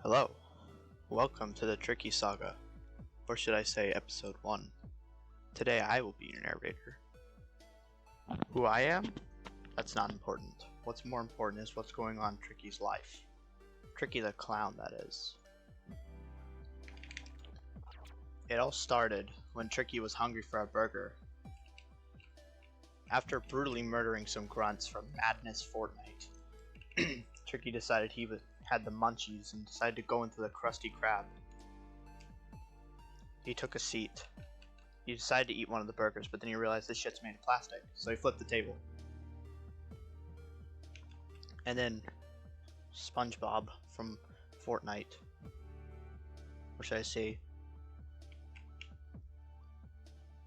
Hello, welcome to the Tricky Saga, or should I say episode 1. Today I will be your narrator. Who I am? That's not important. What's more important is what's going on in Tricky's life. Tricky the clown, that is. It all started when Tricky was hungry for a burger. After brutally murdering some grunts from Madness Fortnite, Tricky decided he had the munchies and decided to go into the Krusty Krab. He took a seat. He decided to eat one of the burgers, but then he realized this shit's made of plastic, so he flipped the table. And then SpongeBob from Fortnite, or should I say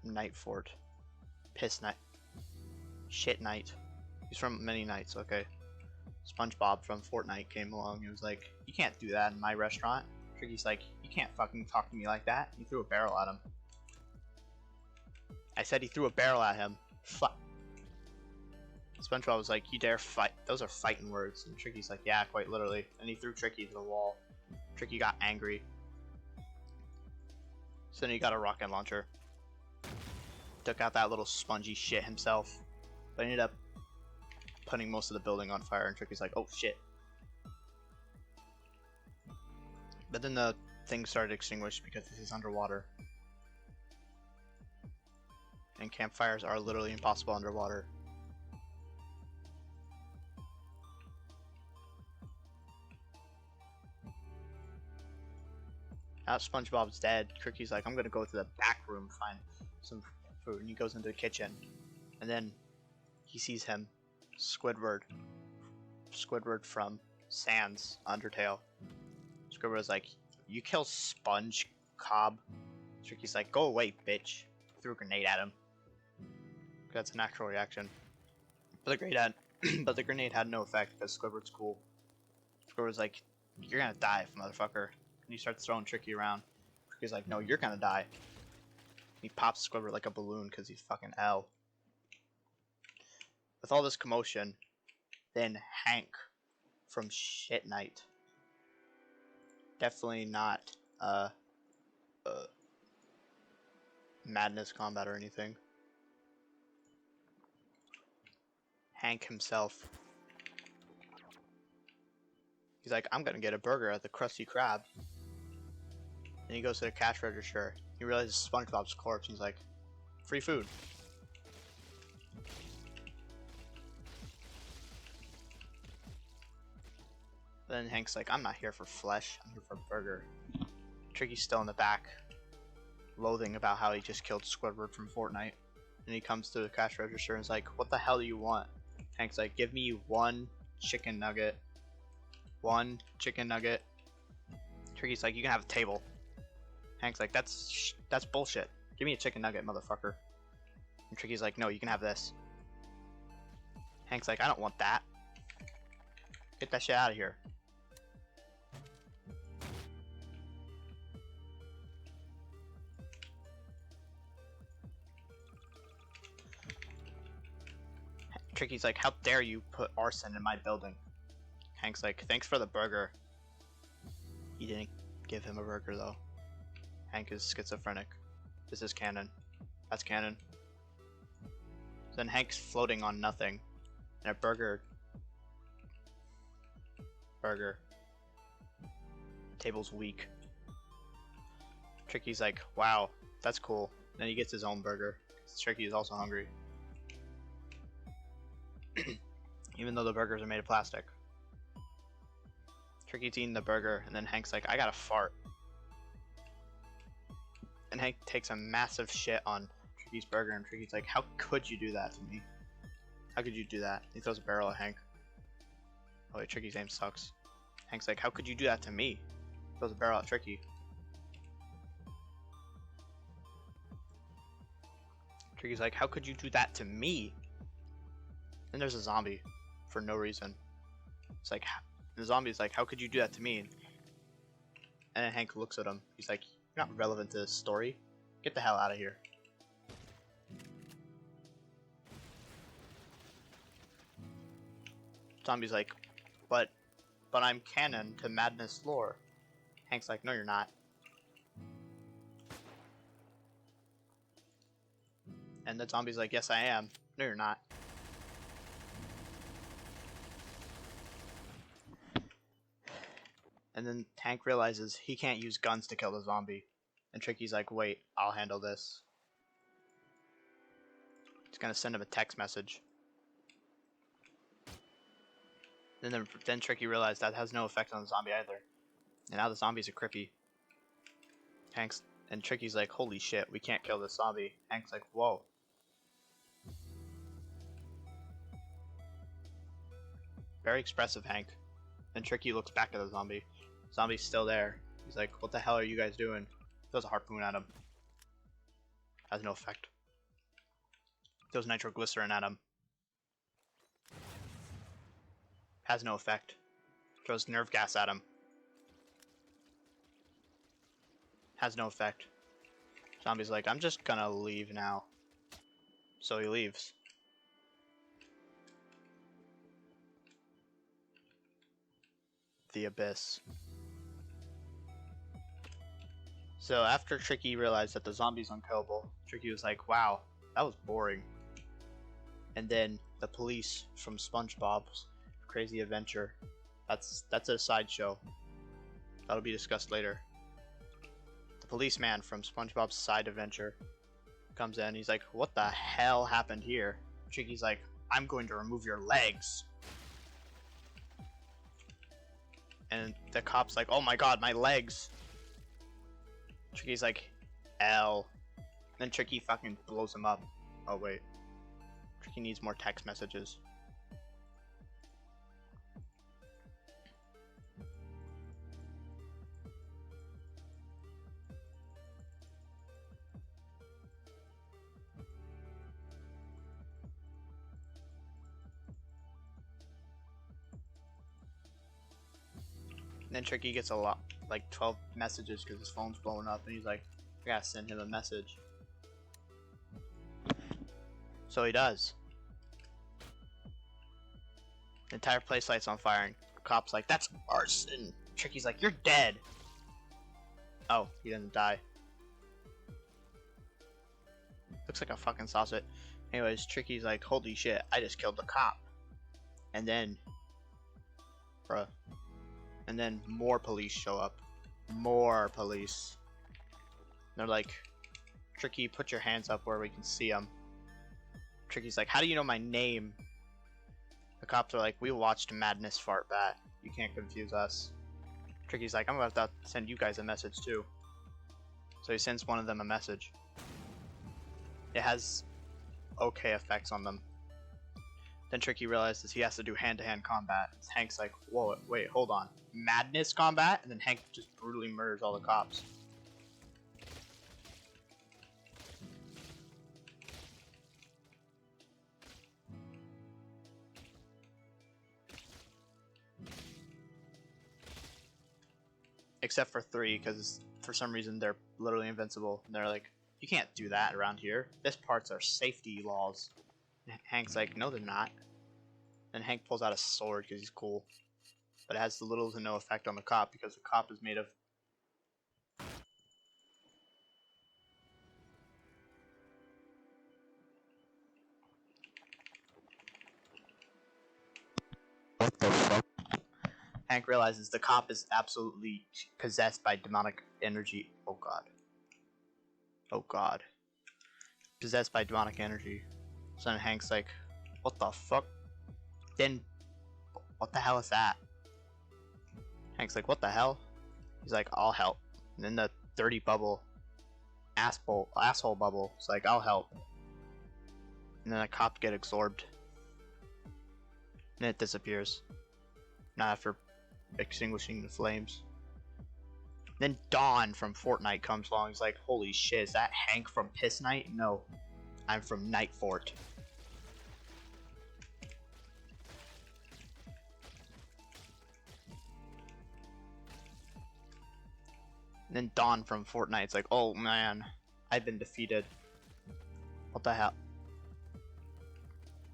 Night Fort, Piss Night, Shit Night. He's from many nights, okay. SpongeBob from Fortnite came along and was like, "You can't do that in my restaurant." Tricky's like, "You can't fucking talk to me like that." He threw a barrel at him. I said he threw a barrel at him. Fuck. SpongeBob was like, "You dare fight? Those are fighting words." And Tricky's like, "Yeah, quite literally." And he threw Tricky to the wall. Tricky got angry. So then he got a rocket launcher. Took out that little spongy shit himself. But ended up putting most of the building on fire, and Tricky's like, "Oh shit." But then the thing started extinguished because this is underwater. And campfires are literally impossible underwater. Now SpongeBob's dead, Tricky's like, "I'm gonna go to the back room, find some food," and he goes into the kitchen. And then he sees him, Squidward from Sans Undertale. Squidward's like, "You kill Sponge Cobb?" Tricky's like, "Go away, bitch." Threw a grenade at him. That's a natural reaction. But the grenade had no effect because Squidward's cool. Squidward's like, "You're gonna die, motherfucker." And he starts throwing Tricky around. Tricky's like, "No, you're gonna die." And he pops Squidward like a balloon because he's fucking L. With all this commotion, then Hank from Shit Night. Definitely not Madness Combat or anything. Hank himself. He's like, "I'm gonna get a burger at the Krusty Krab." Then he goes to the cash register. He realizes SpongeBob's corpse. He's like, "Free food." Then Hank's like, "I'm not here for flesh, I'm here for a burger." Tricky's still in the back, loathing about how he just killed Squidward from Fortnite. And he comes to the cash register and is like, "What the hell do you want?" Hank's like, "Give me one chicken nugget. One chicken nugget." Tricky's like, "You can have a table." Hank's like, That's bullshit. Give me a chicken nugget, motherfucker." And Tricky's like, "No, you can have this." Hank's like, "I don't want that. Get that shit out of here." Tricky's like, "How dare you put arson in my building?" Hank's like, "Thanks for the burger." He didn't give him a burger though. Hank is schizophrenic. This is canon. That's canon. Then Hank's floating on nothing. And a burger. Table's weak. Tricky's like, "Wow, that's cool." Then he gets his own burger. Tricky is also hungry. Even though the burgers are made of plastic. Tricky's eating the burger, and then Hank's like, "I gotta fart." And Hank takes a massive shit on Tricky's burger, and Tricky's like, "How could you do that to me? How could you do that?" He throws a barrel at Hank. Oh wait, Tricky's aim sucks. Hank's like, "How could you do that to me?" Throws a barrel at Tricky. Tricky's like, "How could you do that to me?" Then there's a zombie for no reason. It's like, the zombie's like, "How could you do that to me?" And then Hank looks at him. He's like, "You're not relevant to this story. Get the hell out of here." Zombie's like, "But but I'm canon to Madness lore. Hank's like, no you're not. And the zombie's like, yes I am. No you're not. And then Hank realizes he can't use guns to kill the zombie. And Tricky's like, wait, I'll handle this. He's gonna send him a text message. Then Tricky realized that has no effect on the zombie either. And now the zombies are creepy. Hank's and Tricky's like, holy shit, we can't kill this zombie. Hank's like, whoa. Very expressive, Hank. And Tricky looks back at the zombie. Zombie's still there. He's like, what the hell are you guys doing? Throws a harpoon at him. Has no effect. Throws nitroglycerin at him. Has no effect. Throws nerve gas at him. Has no effect. Zombie's like, I'm just gonna leave now. So he leaves. The abyss. So after Tricky realized that the zombie's unkillable, Tricky was like, wow, that was boring. And then the police from SpongeBob's Crazy Adventure, that's a sideshow. That'll be discussed later. The policeman from SpongeBob's Side Adventure comes in, he's like, what the hell happened here? Tricky's like, I'm going to remove your legs. And the cop's like, oh my god, my legs. Tricky's like, L. Then Tricky fucking blows him up. Oh wait. Tricky needs more text messages. And then Tricky gets a lot, like 12 messages because his phone's blowing up, and he's like, I gotta send him a message. So he does. The entire place lights on fire, and the cop's like, that's arson. Tricky's like, you're dead. Oh, he didn't die. Looks like a fucking sausage. Anyways, Tricky's like, holy shit, I just killed the cop. And then, bruh. And then more police show up. More police. They're like, Tricky, put your hands up where we can see them. Tricky's like, how do you know my name? The cops are like, we watched Madness fart bat. You can't confuse us. Tricky's like, I'm about to send you guys a message too. So he sends one of them a message. It has okay effects on them. Then Tricky realizes he has to do hand-to-hand combat. Hank's like, whoa, wait, hold on. Madness combat? And then Hank just brutally murders all the cops. Except for 3, because for some reason they're literally invincible. And they're like, you can't do that around here. This part's our safety laws. Hank's like, no they're not. And Hank pulls out a sword because he's cool. But it has little to no effect on the cop because the cop is made of... What the fuck? Hank realizes the cop is absolutely possessed by demonic energy. Oh god. Oh god. Possessed by demonic energy. So then Hank's like, what the fuck? Then, what the hell is that? Hank's like, what the hell? He's like, I'll help. And then the dirty bubble, asshole bubble, is like, I'll help. And then the cop get absorbed. And it disappears. Not after extinguishing the flames. Then Dawn from Fortnite comes along. He's like, holy shit, is that Hank from Piss Night? No, I'm from Night Fort. And then Dawn from Fortnite's like, oh man, I've been defeated. What the hell?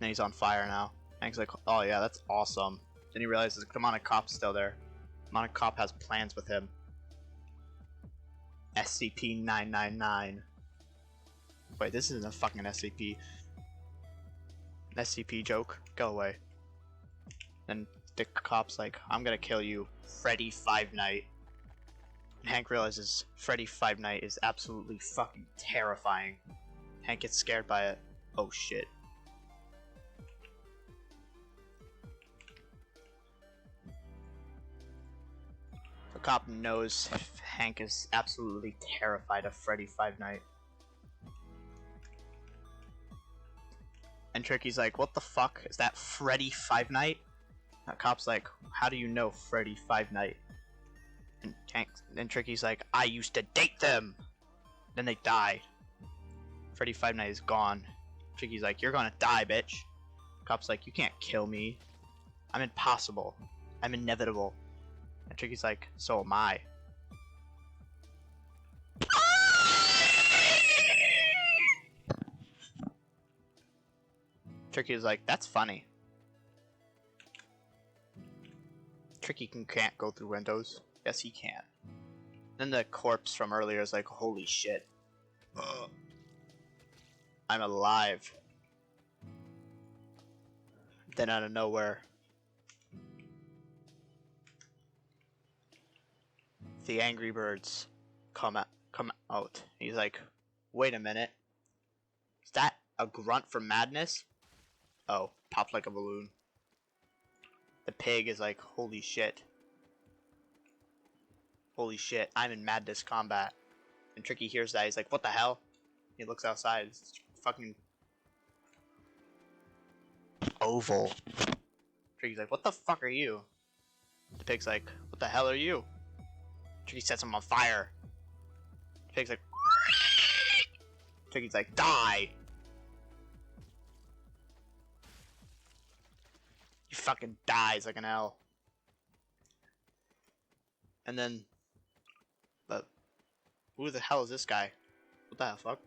And he's on fire now. Hank's like, oh yeah, that's awesome. Then he realizes the demonic cop's still there. Demonic cop has plans with him. SCP-999. Wait, this isn't a fucking SCP. An SCP joke. Go away. And the cop's like, I'm gonna kill you, Freddy Five Night. And Hank realizes Freddy Five Night is absolutely fucking terrifying. Hank gets scared by it. Oh shit. The cop knows Hank is absolutely terrified of Freddy Five Night. And Tricky's like, what the fuck? Is that Freddy Five Night? That cop's like, how do you know Freddy Five Night? And Tricky's like, I used to date them! Then they die. Freddy Five Night is gone. Tricky's like, you're gonna die, bitch. Cop's like, you can't kill me. I'm impossible. I'm inevitable. And Tricky's like, so am I. Tricky's like, that's funny. Tricky can't go through windows. Yes, he can. Then the corpse from earlier is like, holy shit. Ugh. I'm alive. Then out of nowhere, the Angry Birds come out. He's like, wait a minute. Is that a grunt from Madness? Oh, popped like a balloon. The pig is like, holy shit. Holy shit, I'm in Madness combat. And Tricky hears that, he's like, what the hell? He looks outside, it's fucking oval. Tricky's like, what the fuck are you? The pig's like, what the hell are you? Tricky sets him on fire. The pig's like, Tricky's like, die! He fucking dies like an L. And then, but who the hell is this guy? What the hell, fuck?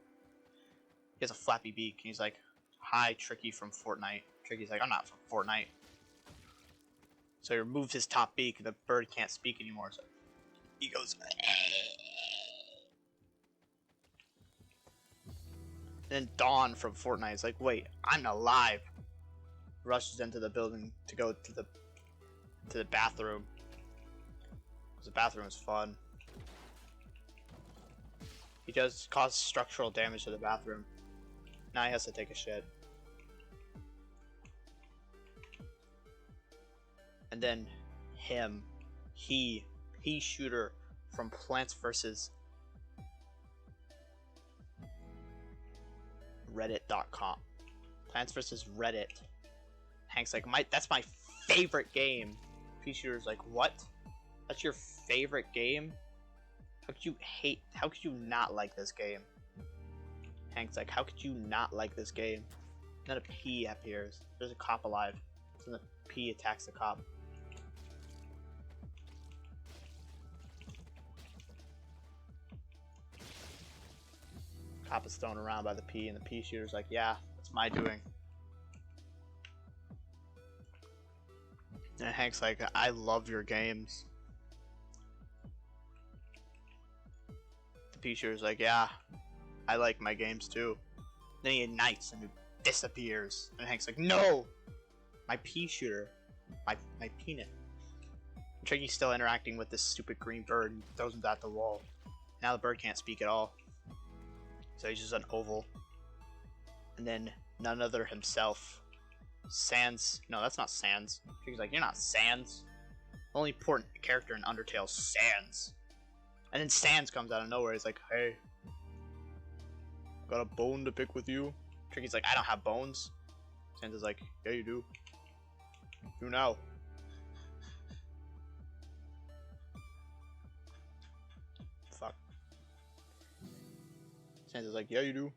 He has a flappy beak, and he's like, hi, Tricky from Fortnite. Tricky's like, I'm not from Fortnite. So he removes his top beak, and the bird can't speak anymore, so he goes, and then Dawn from Fortnite is like, wait, I'm alive. Rushes into the building to go to the bathroom. Because the bathroom is fun. He does cause structural damage to the bathroom. Now he has to take a shit. And then he shooter from Plants vs. Reddit.com. Plants vs. Reddit. Hank's like, that's my favorite game. Pea shooter's like, what? That's your favorite game? How could you not like this game? Hank's like, how could you not like this game? And then a pea appears. There's a cop alive. And the pea attacks the cop. Cop is thrown around by the pea, and the pea shooter's like, yeah, that's my doing. And Hank's like, I love your games. The pea shooter's like, yeah, I like my games too. Then he ignites and it disappears. And Hank's like, no! My pea shooter. My peanut. And Tricky's still interacting with this stupid green bird and throws him at the wall. Now the bird can't speak at all. So he's just an oval. And then none other himself. Sans. No, that's not Sans. Tricky's like, you're not Sans. The only important character in Undertale, Sans. And then Sans comes out of nowhere. He's like, hey, got a bone to pick with you? Tricky's like, I don't have bones. Sans is like, yeah, you do. Do now. Fuck. Sans is like, yeah, you do.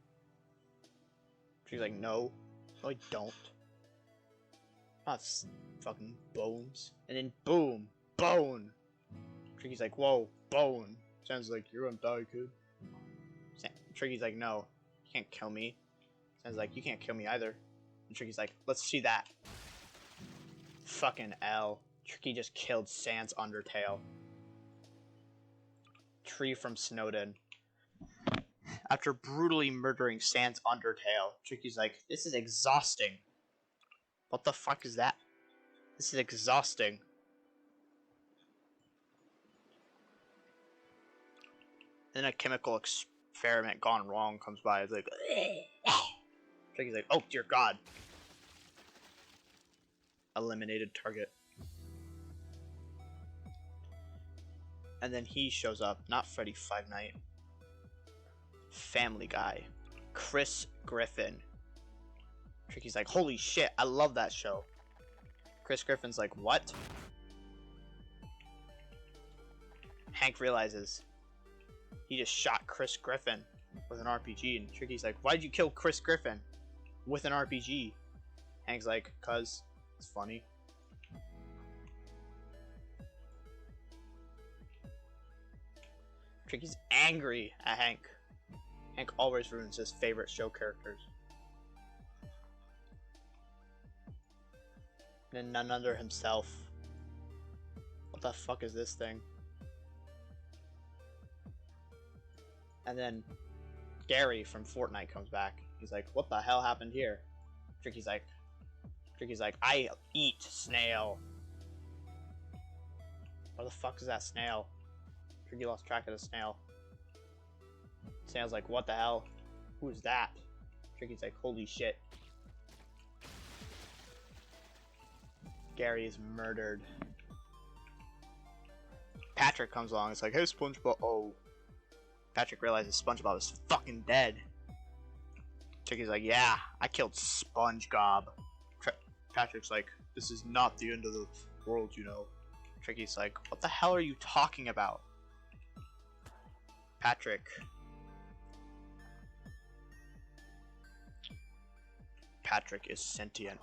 Tricky's like, no. No, I don't. Not fucking bones. And then boom, bone. Tricky's like, whoa, bone. Sans like, you're gonna die, kid. Tricky's like, no, you can't kill me. Sans like, you can't kill me either. And Tricky's like, let's see that. Fucking L. Tricky just killed Sans Undertale. Tree from Snowden. After brutally murdering Sans Undertale, Tricky's like, this is exhausting. What the fuck is that? This is exhausting. Then a chemical experiment gone wrong comes by. It's like, Tricky's like, oh dear god. Eliminated target. And then he shows up, not Freddy Five Night. Family Guy. Chris Griffin. Tricky's like, holy shit, I love that show. Chris Griffin's like, what? Hank realizes he just shot Chris Griffin with an RPG, and Tricky's like, why'd you kill Chris Griffin with an RPG? Hank's like, cause it's funny. Tricky's angry at Hank. Hank always ruins his favorite show characters. And then none other himself. What the fuck is this thing? And then Gary from Fortnite comes back. He's like, what the hell happened here? Tricky's like, I eat snail. What the fuck is that snail? Tricky lost track of the snail. Snail's like, what the hell? Who's that? Tricky's like, holy shit. Gary is murdered. Patrick comes along. It's like, hey, SpongeBob. Oh. Patrick realizes SpongeBob is fucking dead. Tricky's like, yeah, I killed SpongeBob. Patrick's like, this is not the end of the world, you know. Tricky's like, what the hell are you talking about? Patrick is sentient.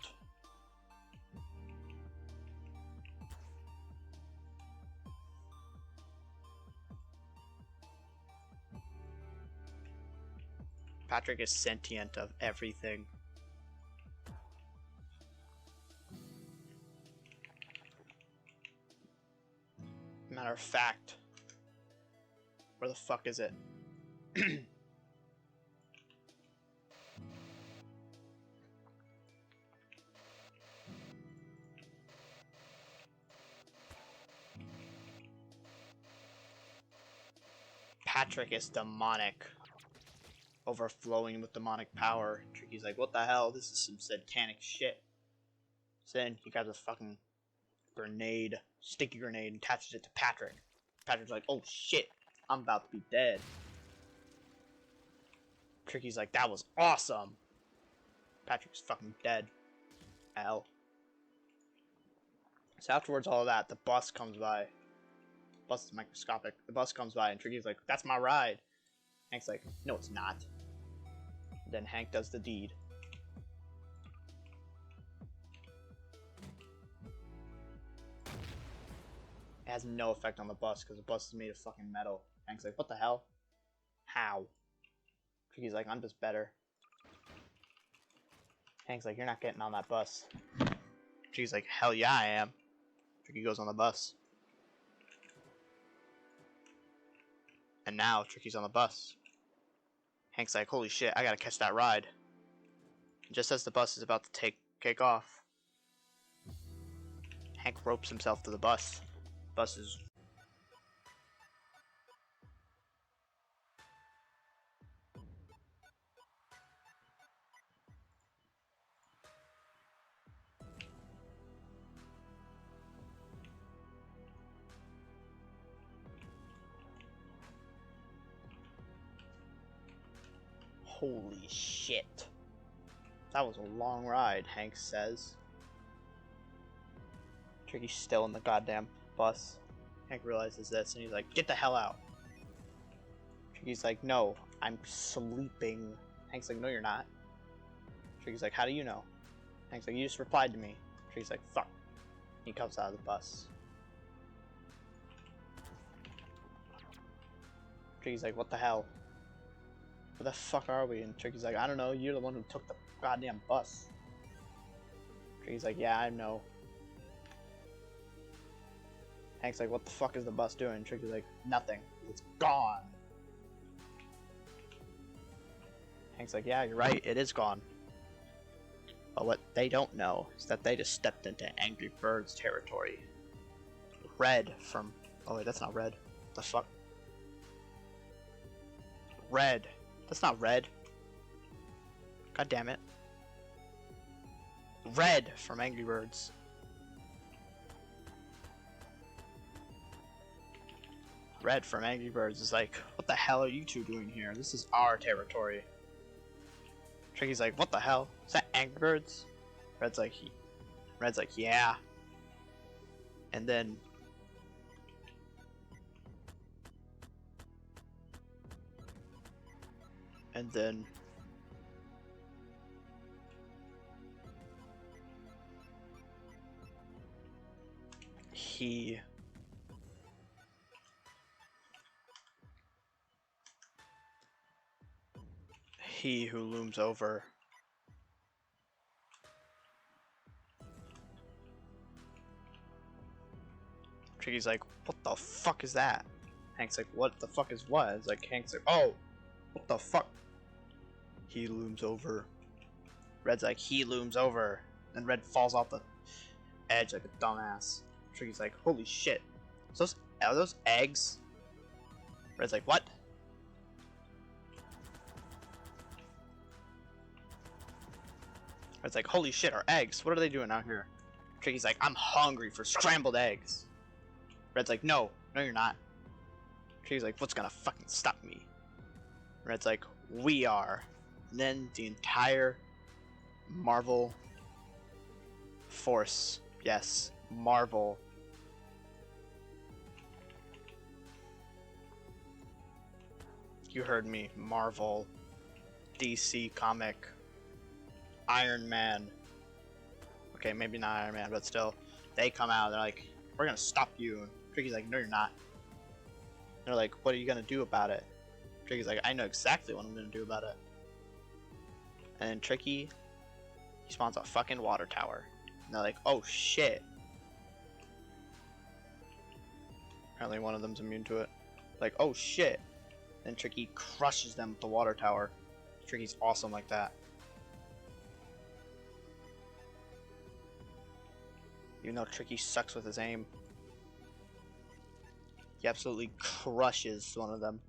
Patrick is sentient of everything. Matter of fact, where the fuck is it? Patrick is demonic. Overflowing with demonic power. Tricky's like, what the hell? This is some satanic shit. So then he grabs a fucking grenade, sticky grenade, and attaches it to Patrick. Patrick's like, oh shit, I'm about to be dead. Tricky's like, that was awesome. Patrick's fucking dead. Hell. So afterwards all of that, the bus comes by. The bus is microscopic. The bus comes by and Tricky's like, that's my ride. Hank's like, no it's not. Then Hank does the deed. It has no effect on the bus because the bus is made of fucking metal. Hank's like, what the hell? How? Tricky's like, I'm just better. Hank's like, you're not getting on that bus. Tricky's like, hell yeah I am. Tricky goes on the bus. And now Tricky's on the bus. Hank's like, holy shit, I gotta catch that ride. And just as the bus is about to take off, Hank ropes himself to the bus. Bus is... Holy shit. That was a long ride, Hank says. Tricky's still in the goddamn bus. Hank realizes this and he's like, get the hell out. Tricky's like, no, I'm sleeping. Hank's like, no you're not. Tricky's like, how do you know? Hank's like, you just replied to me. Tricky's like, fuck. He comes out of the bus. Tricky's like, what the hell? Where the fuck are we? And Tricky's like, I don't know, you're the one who took the goddamn bus. Tricky's like, yeah, I know. Hank's like, what the fuck is the bus doing? Tricky's like, nothing. It's gone. Hank's like, yeah, you're right, it is gone. But what they don't know is that they just stepped into Angry Bird's territory. Red from... Oh wait, that's not Red. What the fuck? Red. That's not Red. God damn it. Red from Angry Birds. Red from Angry Birds is like, what the hell are you two doing here? This is our territory. Tricky's like, what the hell? Is that Angry Birds? Red's like, yeah. And then he who looms over Tricky's like, what the fuck is that? Hank's like, what the fuck is what? It's like, Hank's like, oh, what the fuck? He looms over. Red's like, he looms over. And Red falls off the edge like a dumbass. Tricky's like, holy shit. Are those eggs? Red's like, what? Red's like, holy shit, our eggs. What are they doing out here? Tricky's like, I'm hungry for scrambled eggs. Red's like, no, you're not. Tricky's like, what's gonna fucking stop me? Red's like, we are. And then the entire Marvel force, yes, Marvel, you heard me, Marvel, DC comic, Iron Man, okay, maybe not Iron Man, but still, they come out, they're like, we're gonna stop you. And Tricky's like, no, you're not. They're like, what are you gonna do about it? Tricky's like, I know exactly what I'm gonna do about it. And then Tricky, he spawns a fucking water tower. And they're like, oh shit. Apparently one of them's immune to it. Like, oh shit. Then Tricky crushes them with the water tower. Tricky's awesome like that. Even though Tricky sucks with his aim. He absolutely crushes one of them.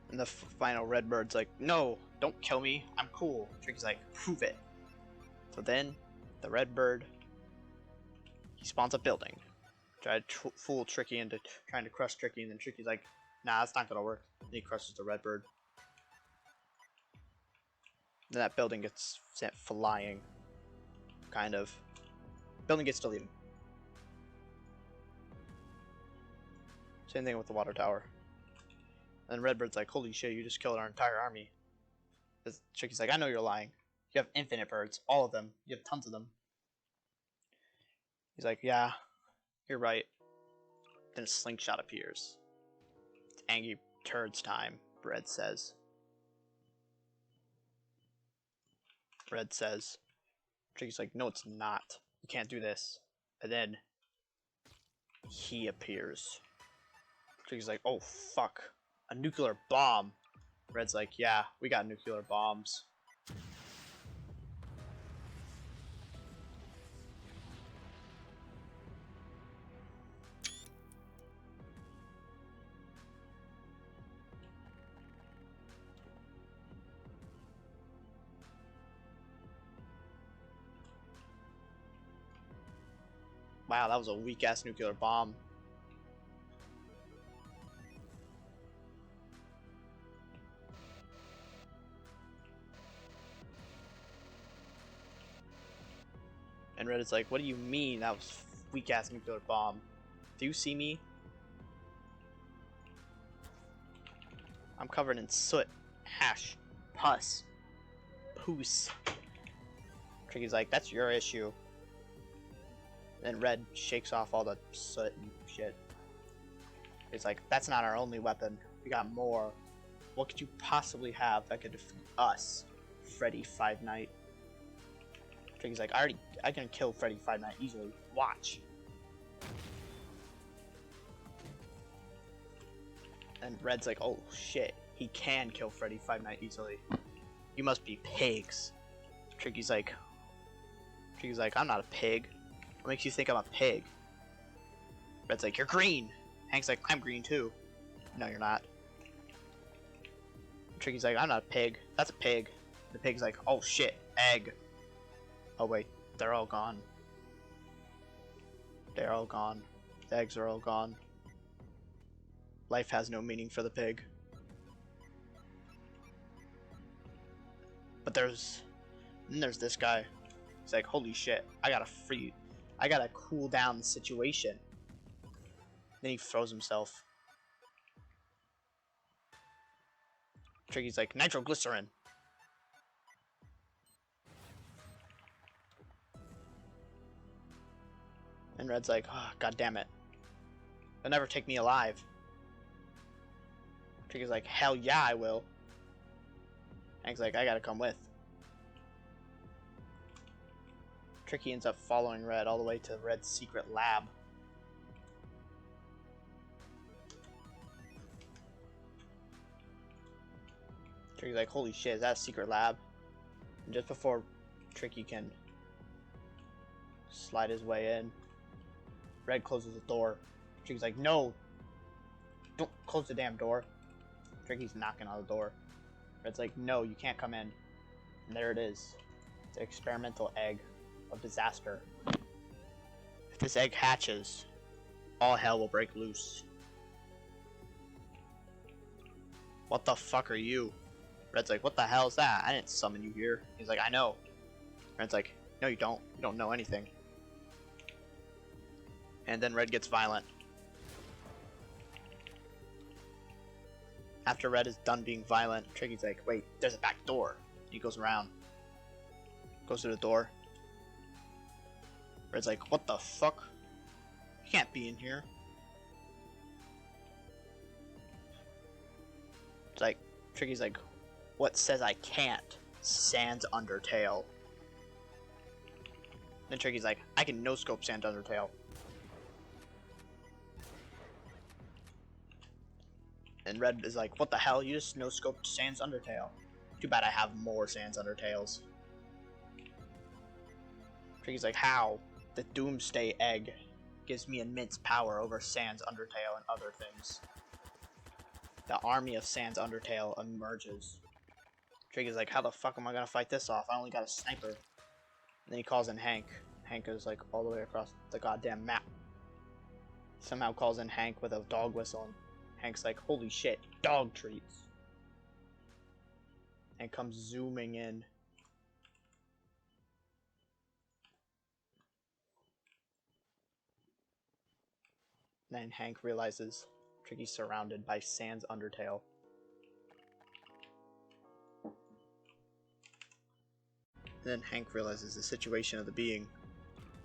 And the final Redbird's like, no, don't kill me, I'm cool. Tricky's like, prove it. So then, the Redbird, he spawns a building. Try to fool Tricky into trying to crush Tricky, and then Tricky's like, nah, that's not gonna work. And he crushes the Redbird. Then that building gets sent flying. Kind of. Building gets deleted. Same thing with the water tower. And Redbird's like, holy shit, you just killed our entire army. This Tricky's like, I know you're lying. You have infinite birds. All of them. You have tons of them. He's like, yeah, you're right. Then a slingshot appears. It's Angry Turds time, Red says. Red says. Tricky's like, no, it's not. You can't do this. And then he appears. Tricky's like, oh fuck. A nuclear bomb. Red's like, yeah, we got nuclear bombs. Wow, that was a weak-ass nuclear bomb. And Red is like, what do you mean that was weak-ass nuclear bomb? Do you see me? I'm covered in soot, ash, pus, poos. Tricky's like, that's your issue. Then Red shakes off all the soot and shit. He's like, that's not our only weapon. We got more. What could you possibly have that could defeat us, Freddy Five Night? Tricky's like, I can kill Freddy Five Nights easily. Watch. And Red's like, oh shit, he can kill Freddy Five Nights easily. You must be pigs. Tricky's like, I'm not a pig. What makes you think I'm a pig? Red's like, you're green. Hank's like, I'm green too. No, you're not. Tricky's like, I'm not a pig. That's a pig. The pig's like, oh shit, egg. Oh wait, they're all gone. They're all gone. The eggs are all gone. Life has no meaning for the pig. But there's this guy. He's like, holy shit, I gotta cool down the situation. Then he throws himself. Tricky's like, nitroglycerin. And Red's like, oh, god damn it. They'll never take me alive. Tricky's like, hell yeah, I will. Hank's like, I gotta come with. Tricky ends up following Red all the way to Red's secret lab. Tricky's like, holy shit, is that a secret lab? And just before Tricky can slide his way in, Red closes the door. Tricky's like, no! Don't close the damn door. Tricky's knocking on the door. Red's like, no, you can't come in. And there it is. It's an experimental egg of disaster. If this egg hatches, all hell will break loose. What the fuck are you? Red's like, what the hell is that? I didn't summon you here. He's like, I know. Red's like, no you don't. You don't know anything. And then Red gets violent. After Red is done being violent, Tricky's like, wait, there's a back door. He goes around. Goes to the door. Red's like, what the fuck? You can't be in here. It's like, Tricky's like, what says I can't? Sans Undertale. Then Tricky's like, I can no-scope Sans Undertale. And Red is like, what the hell? You just no-scoped Sans Undertale. Too bad I have more Sans Undertales. Tricky's like, how? The Doomsday egg gives me immense power over Sans Undertale and other things. The army of Sans Undertale emerges. Tricky's like, how the fuck am I gonna fight this off? I only got a sniper. And then he calls in Hank. Hank is like all the way across the goddamn map. Somehow calls in Hank with a dog whistle. And Hank's like, holy shit, dog treats. And comes zooming in. Then Hank realizes Tricky's surrounded by Sans Undertale. Then Hank realizes the situation of the being.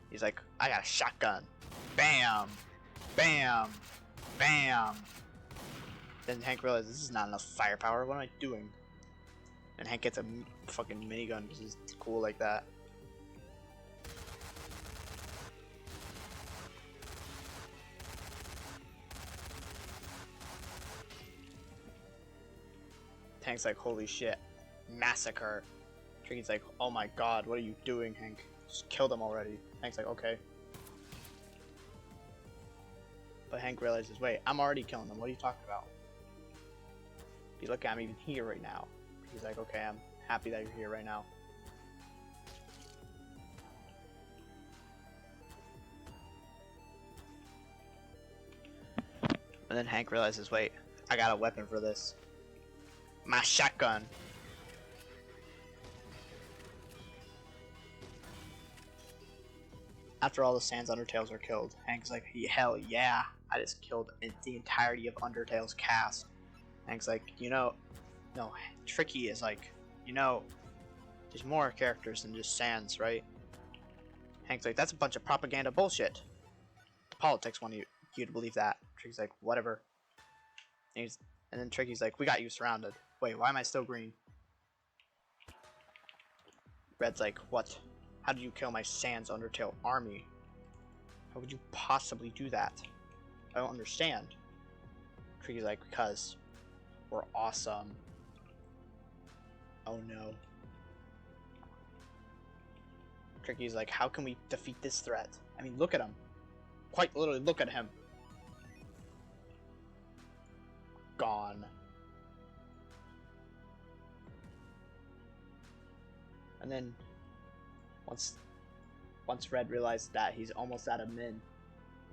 He's like, I got a shotgun. Bam! Bam! Bam! Then Hank realizes this is not enough firepower. What am I doing? And Hank gets a fucking minigun because it's cool like that. Hank's like, holy shit. Massacre. Tricky's like, oh my god, what are you doing, Hank? Just kill them already. Hank's like, okay. But Hank realizes, wait, I'm already killing them. What are you talking about? You look, I'm even here right now. He's like, okay, I'm happy that you're here right now. And then Hank realizes, wait, I got a weapon for this. My shotgun. After all the Sans Undertales are killed, Hank's like, hell yeah, I just killed the entirety of Undertale's cast. Hank's like, you know, no, Tricky is like, you know, there's more characters than just Sans, right? Hank's like, that's a bunch of propaganda bullshit. The politics want you to believe that. Tricky's like, whatever. And then Tricky's like, we got you surrounded. Wait, why am I still green? Red's like, what? How did you kill my Sans Undertale army? How would you possibly do that? I don't understand. Tricky's like, because we're awesome. Oh no. Tricky's like, how can we defeat this threat? I mean, look at him. Quite literally, look at him. Gone. And then, once Red realized that he's almost out of min,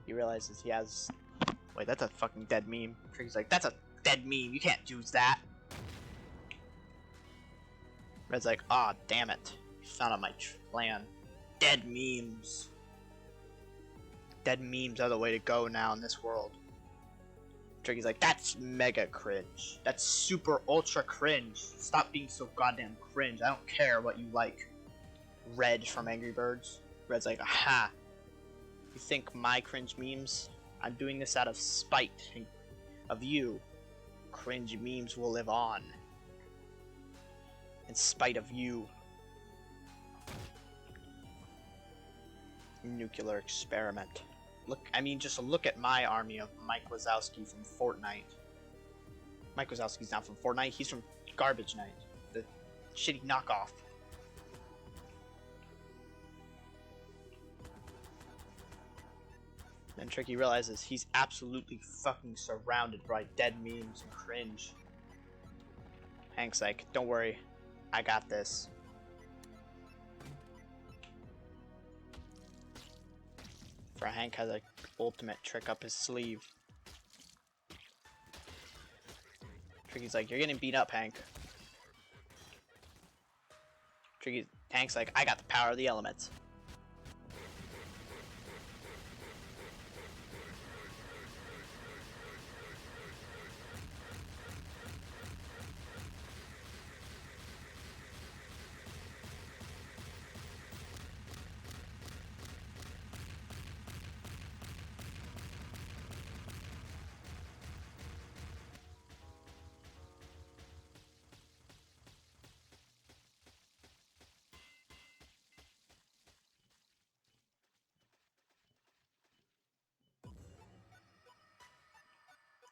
he realizes he has... Wait, that's a fucking dead meme. Tricky's like, that's a dead meme, you can't use that. Red's like, ah, oh, damn it. You found out my plan. Dead memes. Dead memes are the way to go now in this world. Tricky's like, that's mega cringe. That's super ultra cringe. Stop being so goddamn cringe. I don't care what you like. Red from Angry Birds. Red's like, aha. You think my cringe memes? I'm doing this out of spite of you. Cringe memes will live on. In spite of you. Nuclear experiment. Look, I mean, just look at my army of Mike Wazowski from Fortnite. Mike Wazowski's not from Fortnite, he's from Garbage Night. The shitty knockoff. Then Tricky realizes he's absolutely fucking surrounded by dead memes and cringe. Hank's like, don't worry, I got this. For Hank has an ultimate trick up his sleeve. Tricky's like, you're getting beat up, Hank. Hank's like, I got the power of the elements.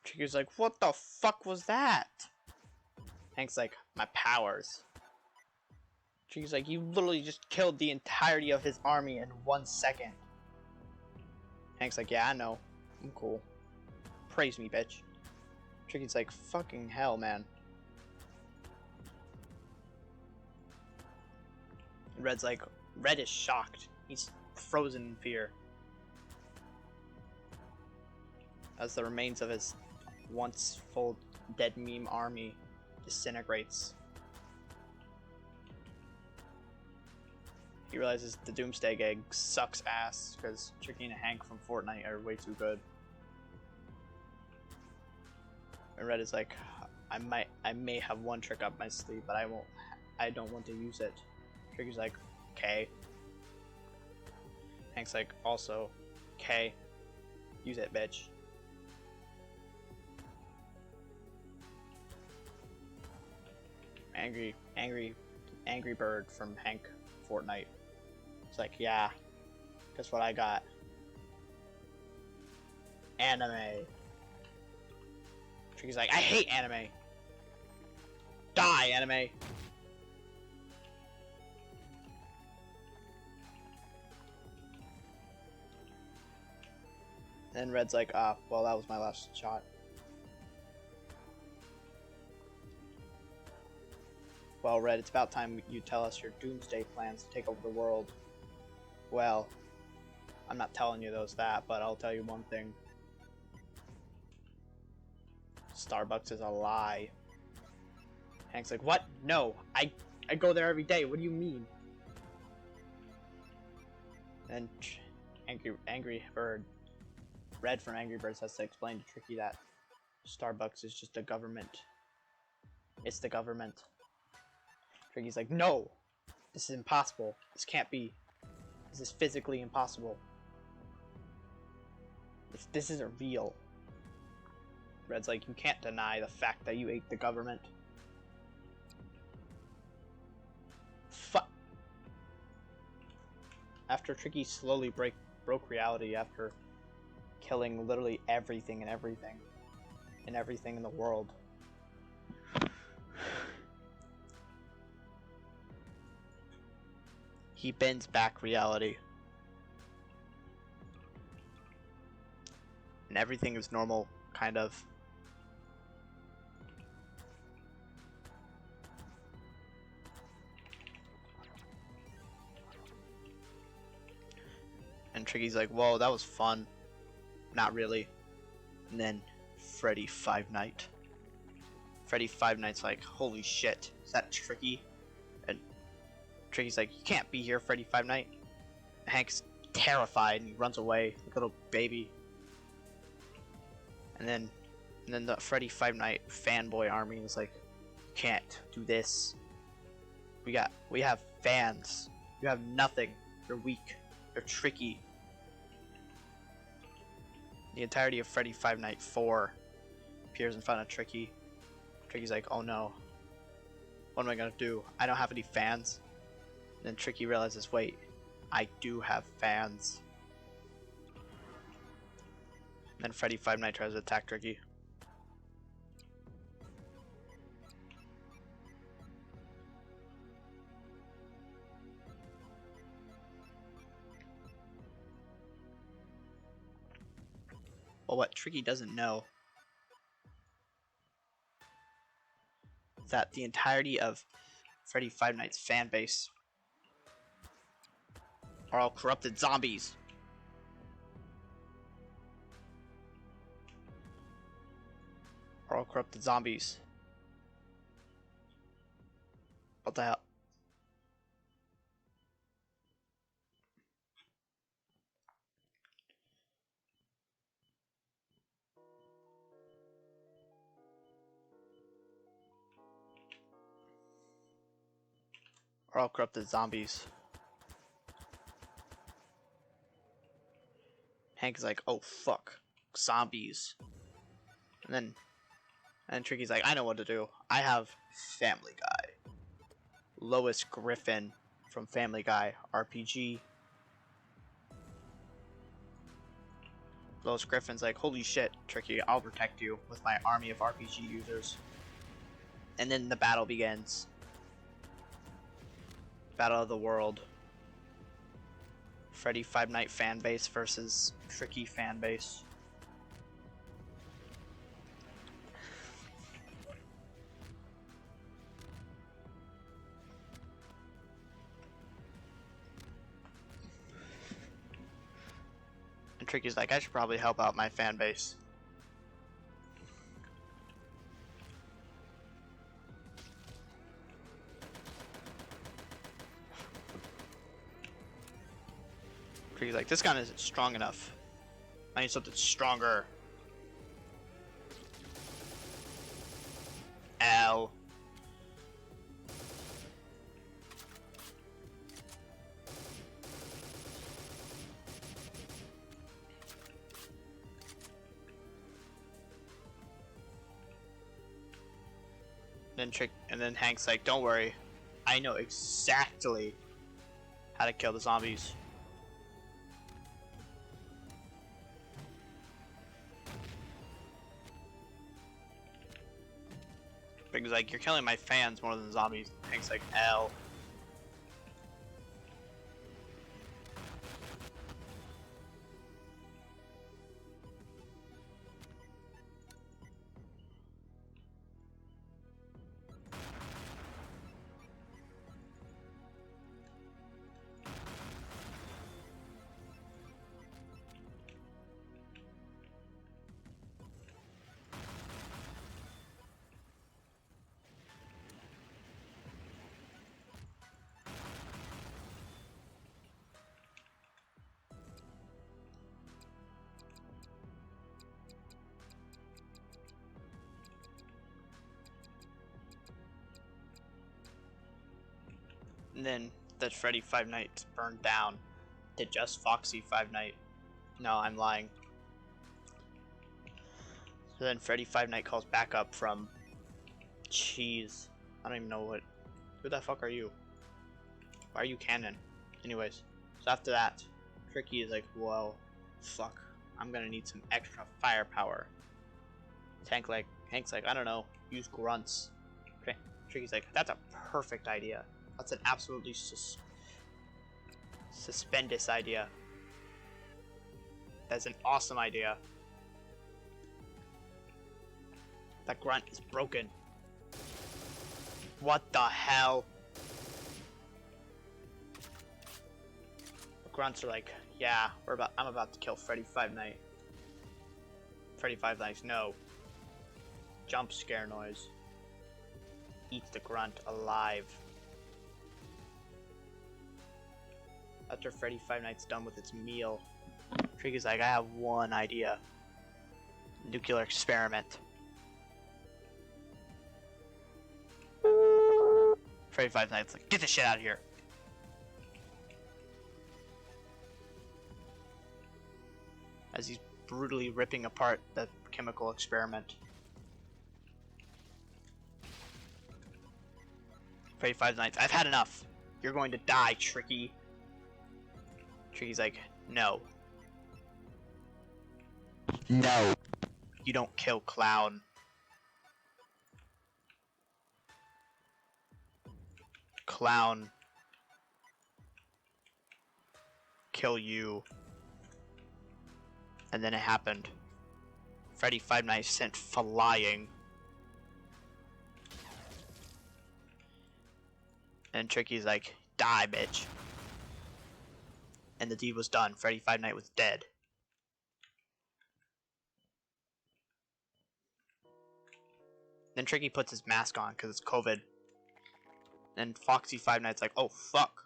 Tricky's like, what the fuck was that? Hank's like, my powers. Tricky's like, you literally just killed the entirety of his army in 1 second. Hank's like, yeah, I know. I'm cool. Praise me, bitch. Tricky's like, fucking hell, man. Red's like, Red is shocked. He's frozen in fear. As the remains of his once full dead meme army disintegrates. He realizes the Doomsday gig sucks ass because Tricky and Hank from Fortnite are way too good. And Red is like, I may have one trick up my sleeve, but I don't want to use it. Tricky's like, okay. Hank's like, also, okay. Use it, bitch. Angry Bird from Hank Fortnite. It's like, yeah, guess what I got? Anime. Tricky's like, I hate anime. Die, anime. And Red's like, well, that was my last shot. Well, Red, it's about time you tell us your doomsday plans to take over the world. Well, I'm not telling you that, but I'll tell you one thing. Starbucks is a lie. Hank's like, what? No, I go there every day. What do you mean? And Angry Bird, Red from Angry Birds has to explain to Tricky that Starbucks is just a government. It's the government. Tricky's like, no! This is impossible. This can't be. This is physically impossible. This isn't real. Red's like, you can't deny the fact that you ate the government. Fuck. after Tricky slowly broke reality after killing literally everything in the world. He bends back reality. And everything is normal, kind of. And Tricky's like, whoa, that was fun. Not really. And then Freddy Five Night. Freddy Five Night's like, holy shit, is that Tricky? And Tricky's like, you can't be here, Freddy Five Night. And Hank's terrified and he runs away like a little baby. And then the Freddy Five Night fanboy army is like, you can't do this. We have fans. You have nothing. You're weak. You're tricky. The entirety of Freddy Five Night 4 appears in front of Tricky. Tricky's like, oh no. What am I gonna do? I don't have any fans. And then Tricky realizes, wait, I do have fans. And then Freddy Five Night tries to attack Tricky. But what Tricky doesn't know is that the entirety of Freddy Five Night's fan base are all corrupted zombies. Are all corrupted zombies. What the hell? Are all corrupted zombies. Hank's like, oh fuck, zombies. And then Tricky's like, I know what to do. I have Family Guy. Lois Griffin from Family Guy RPG. Lois Griffin's like, holy shit, Tricky, I'll protect you with my army of RPG users. And then the battle begins. Battle of the World. Freddy Five Night fanbase versus Tricky fanbase. And Tricky's like, I should probably help out my fanbase. Tricky's like, this gun isn't strong enough. I need something stronger. Ow. And then Hank's like, don't worry, I know exactly how to kill the zombies. Hank's like, you're killing my fans more than zombies. Hank's like, L. And then the Freddy Five Night burned down to just Foxy Five Night. No, I'm lying. So then Freddy Five Night calls backup from Cheese. I don't even know what. Who the fuck are you? Why are you canon? Anyways, So after that, Tricky is like, well, fuck, I'm gonna need some extra firepower. Hank's like, I don't know, use grunts. Tricky's like, that's a perfect idea. That's an absolutely suspendous idea. That's an awesome idea. That grunt is broken. What the hell? The grunts are like, yeah, I'm about to kill Freddy Five Nights. Freddy Five Nights, no. Jump scare noise. Eats the grunt alive. After Freddy Five Nights done with its meal, Trigger's like, I have one idea. Nuclear experiment. Freddy Five Nights like, get the shit out of here. As he's brutally ripping apart the chemical experiment. Freddy Five Nights, I've had enough. You're going to die, Tricky. Tricky's like, no. No. You don't kill Clown. Clown. Kill you. And then it happened. Freddy Five Nights sent flying. And Tricky's like, die, bitch. And the deed was done. Freddy Five Nights was dead. Then Tricky puts his mask on because it's COVID. And Foxy Five Nights like, oh fuck.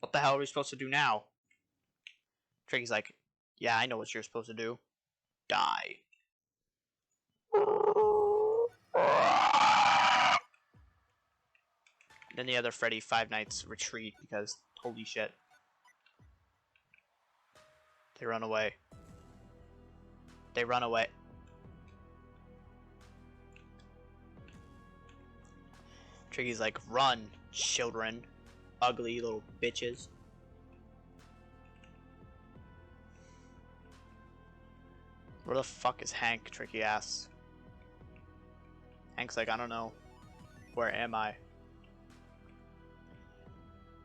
What the hell are we supposed to do now? Tricky's like, yeah, I know what you're supposed to do. Die. Then the other Freddy Five Nights retreat because holy shit. They run away. They run away. Triggy's like, run, children. Ugly little bitches. Where the fuck is Hank? Tricky asks. Hank's like, I don't know. Where am I?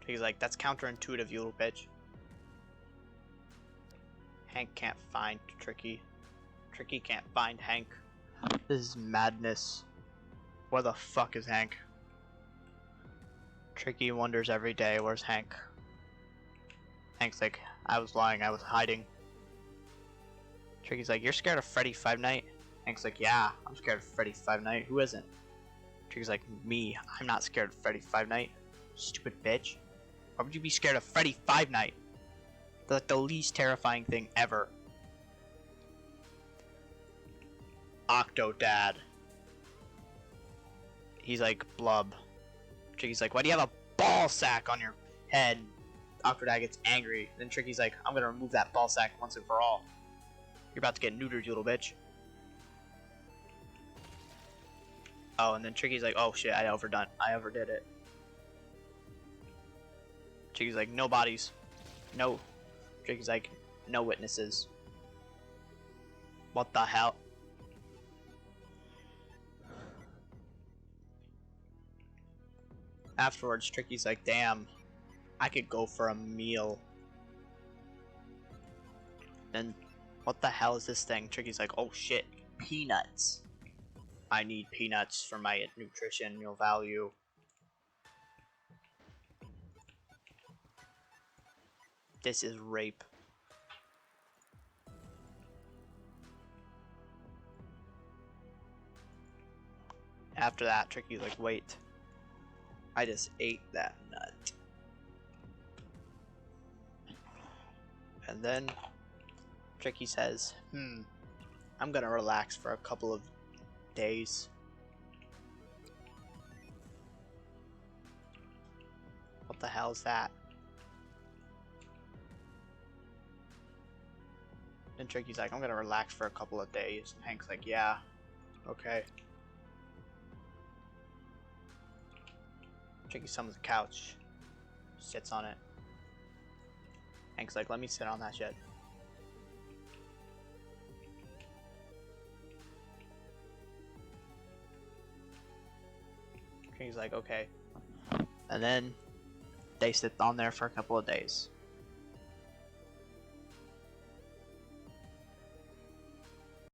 Tricky's like, that's counterintuitive, you little bitch. Hank can't find Tricky. Tricky can't find Hank. This is madness. Where the fuck is Hank? Tricky wonders every day, where's Hank? Hank's like, I was lying, I was hiding. Tricky's like, you're scared of Freddy Five Nights? Hank's like, yeah, I'm scared of Freddy Five Nights. Who isn't? Tricky's like, me, I'm not scared of Freddy Five Nights. Stupid bitch. Why would you be scared of Freddy Five Nights? They're like the least terrifying thing ever. Octodad. He's like, blub. Tricky's like, why do you have a ball sack on your head? Octodad gets angry. Then Tricky's like, I'm gonna remove that ball sack once and for all. You're about to get neutered, you little bitch. Oh, and then Tricky's like, oh shit, I overdid it. Tricky's like, no bodies. No. Tricky's like, no witnesses. What the hell? Afterwards, Tricky's like, damn, I could go for a meal. Then, what the hell is this thing? Tricky's like, oh shit, peanuts. I need peanuts for my nutritional value. This is rape. After that, Tricky's like, wait. I just ate that nut. And then Tricky says, I'm gonna relax for a couple of days. What the hell is that? And Tricky's like, I'm gonna relax for a couple of days. And Hank's like, yeah, okay. Tricky summons the couch, sits on it. Hank's like, let me sit on that shit. He's like, okay. And then they sit on there for a couple of days.